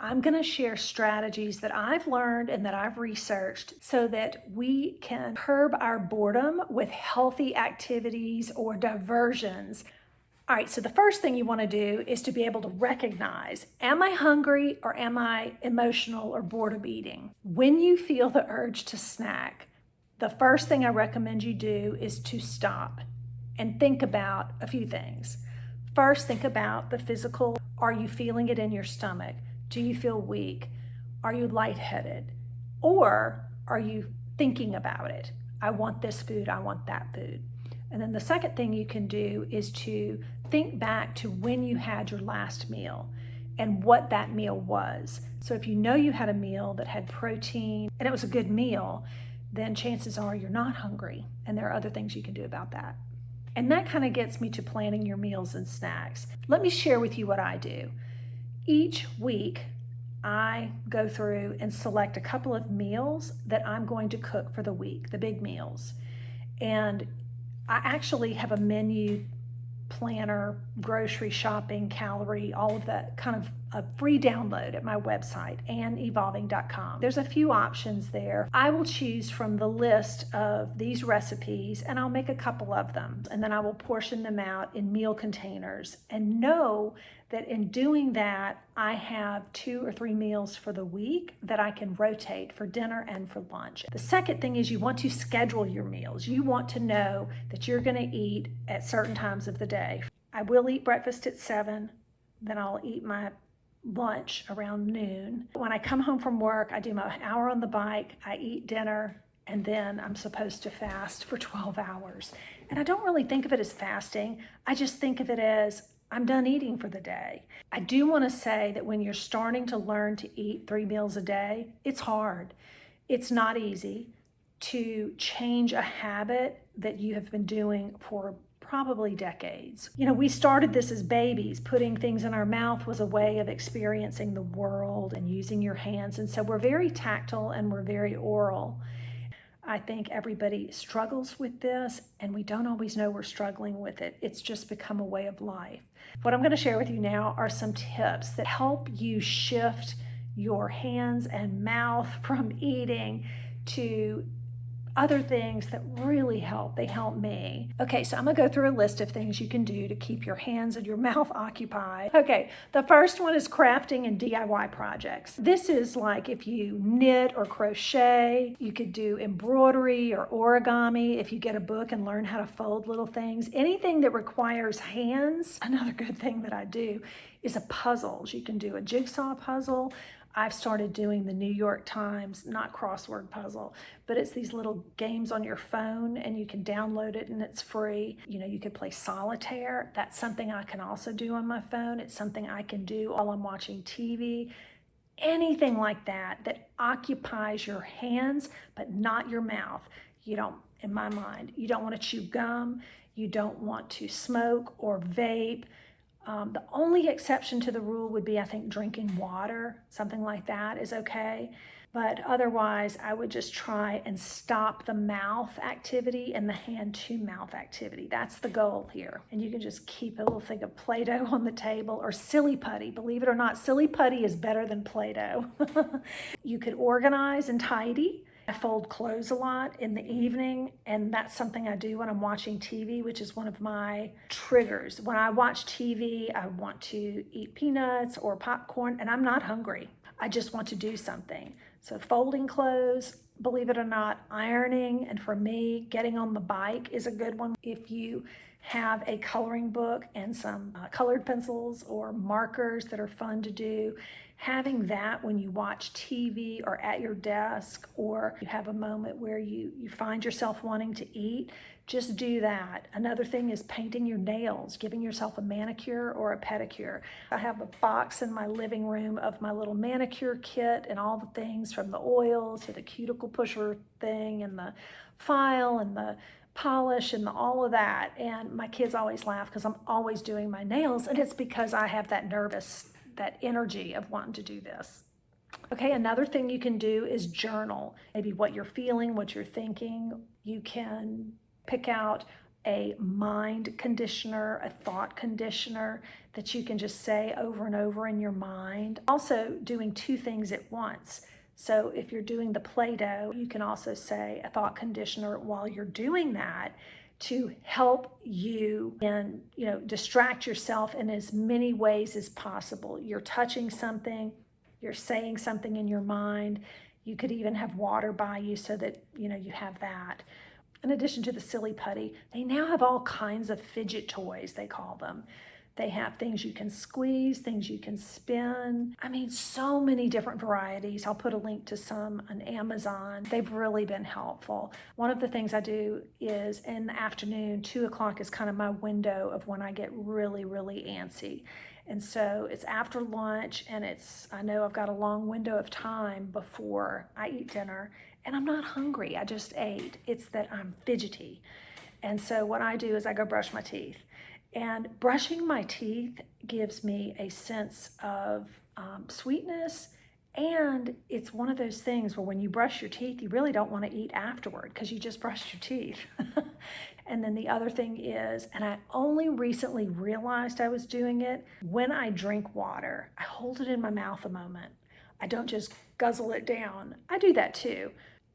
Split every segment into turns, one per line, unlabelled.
I'm going to share strategies that I've learned and that I've researched so that we can curb our boredom with healthy activities or diversions. All right, so the first thing you want to do is to be able to recognize, am I hungry or am I emotional or bored of eating? When you feel the urge to snack, the first thing I recommend you do is to stop and think about a few things. First, think about the physical. Are you feeling it in your stomach? Do you feel weak? Are you lightheaded? Or are you thinking about it? I want this food, I want that food. And then the second thing you can do is to think back to when you had your last meal and what that meal was. So if you know you had a meal that had protein and it was a good meal, then chances are you're not hungry, and there are other things you can do about that. And that kind of gets me to planning your meals and snacks. Let me share with you what I do. Each week, I go through and select a couple of meals that I'm going to cook for the week, the big meals. And I actually have a menu planner, grocery shopping, calorie, all of that, kind of a free download at my website, AnnEvolving.com. There's a few options there. I will choose from the list of these recipes and I'll make a couple of them, and then I will portion them out in meal containers and know that in doing that, I have 2 or 3 meals for the week that I can rotate for dinner and for lunch. The second thing is you want to schedule your meals. You want to know that you're going to eat at certain times of the day. I will eat breakfast at 7, then I'll eat my lunch around noon. When I come home from work, I do my hour on the bike, I eat dinner, and then I'm supposed to fast for 12 hours. And I don't really think of it as fasting. I just think of it as I'm done eating for the day. I do want to say that when you're starting to learn to eat 3 meals a day, it's hard. It's not easy to change a habit that you have been doing for probably decades. You know, we started this as babies. Putting things in our mouth was a way of experiencing the world and using your hands. And so we're very tactile and we're very oral. I think everybody struggles with this, and we don't always know we're struggling with it. It's just become a way of life. What I'm going to share with you now are some tips that help you shift your hands and mouth from eating to other things that really help. They help me. Okay, so I'm gonna go through a list of things you can do to keep your hands and your mouth occupied. Okay, the first one is crafting and DIY projects. This is like if you knit or crochet, you could do embroidery or origami, if you get a book and learn how to fold little things. Anything that requires hands. Another good thing that I do is a puzzles. You can do a jigsaw puzzle. I've started doing the New York Times, not crossword puzzle, but it's these little games on your phone and you can download it and it's free. You know, you could play solitaire. That's something I can also do on my phone. It's something I can do while I'm watching TV. Anything like that that occupies your hands, but not your mouth. You don't, in my mind, you don't want to chew gum. You don't want to smoke or vape. The only exception to the rule would be, I think, drinking water, something like that is okay. But otherwise, I would just try and stop the mouth activity and the hand to mouth activity. That's the goal here. And you can just keep a little thing of Play-Doh on the table or silly putty. Believe it or not, silly putty is better than Play-Doh. You could organize and tidy. I fold clothes a lot in the evening, and that's something I do when I'm watching TV, which is one of my triggers. When I watch TV, I want to eat peanuts or popcorn, and I'm not hungry. I just want to do something. So folding clothes, believe it or not, ironing, and for me, getting on the bike is a good one. If you have a coloring book and some colored pencils or markers that are fun to do, having that when you watch TV or at your desk, or you have a moment where you find yourself wanting to eat, just do that. Another thing is painting your nails, giving yourself a manicure or a pedicure. I have a box in my living room of my little manicure kit and all the things from the oil to the cuticle pusher thing and the file and the polish and all of that. And my kids always laugh because I'm always doing my nails, and it's because I have that energy of wanting to do this. Okay, another thing you can do is journal. Maybe what you're feeling, what you're thinking. You can pick out a mind conditioner, a thought conditioner that you can just say over and over in your mind. Also doing two things at once. So if you're doing the Play-Doh, you can also say a thought conditioner while you're doing that to help you and distract yourself in as many ways as possible. You're touching something, you're saying something in your mind. You could even have water by you so that you have that. In addition to the silly putty, they now have all kinds of fidget toys, they call them. They have things you can squeeze, things you can spin. I mean, so many different varieties. I'll put a link to some on Amazon. They've really been helpful. One of the things I do is in the afternoon, 2 o'clock is kind of my window of when I get really, really antsy. And so it's after lunch, and I know I've got a long window of time before I eat dinner, and I'm not hungry. I just ate. It's that I'm fidgety. And so what I do is I go brush my teeth. And brushing my teeth gives me a sense of sweetness. And it's one of those things where when you brush your teeth, you really don't want to eat afterward because you just brushed your teeth. And then the other thing is, and I only recently realized I was doing it, when I drink water, I hold it in my mouth a moment. I don't just guzzle it down. I do that too.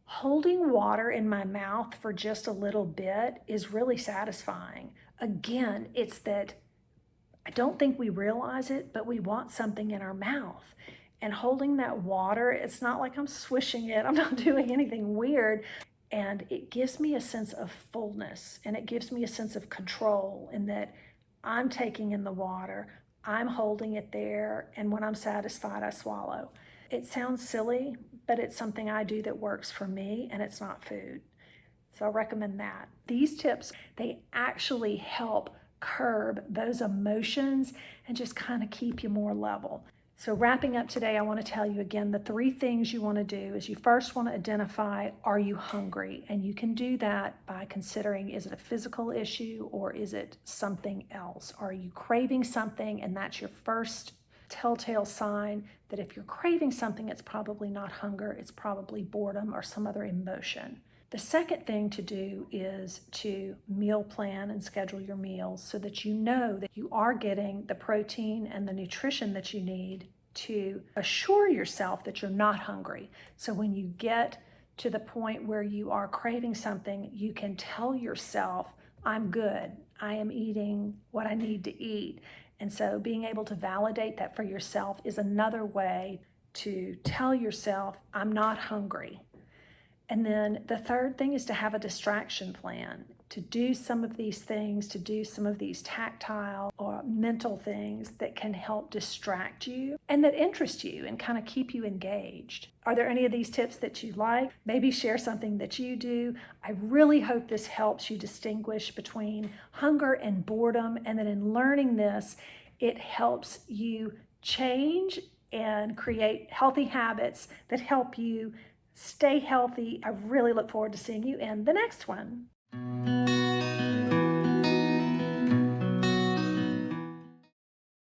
Holding water in my mouth for just a little bit is really satisfying. Again, it's that I don't think we realize it, but we want something in our mouth. And holding that water, it's not like I'm swishing it. I'm not doing anything weird. And it gives me a sense of fullness, and it gives me a sense of control in that I'm taking in the water, I'm holding it there, and when I'm satisfied, I swallow. It sounds silly, but it's something I do that works for me, and it's not food. So I recommend that. These tips, they actually help curb those emotions and just kind of keep you more level. So wrapping up today, I want to tell you again, the 3 things you want to do is you first want to identify, are you hungry? And you can do that by considering, is it a physical issue or is it something else? Are you craving something? And that's your first telltale sign that if you're craving something, it's probably not hunger, it's probably boredom or some other emotion. The second thing to do is to meal plan and schedule your meals so that you know that you are getting the protein and the nutrition that you need to assure yourself that you're not hungry. So when you get to the point where you are craving something, you can tell yourself, I'm good. I am eating what I need to eat. And so being able to validate that for yourself is another way to tell yourself, I'm not hungry. And then the third thing is to have a distraction plan, to do some of these things, to do some of these tactile or mental things that can help distract you and that interest you and kind of keep you engaged. Are there any of these tips that you like? Maybe share something that you do. I really hope this helps you distinguish between hunger and boredom, and that in learning this, it helps you change and create healthy habits that help you stay healthy. I really look forward to seeing you in the next one.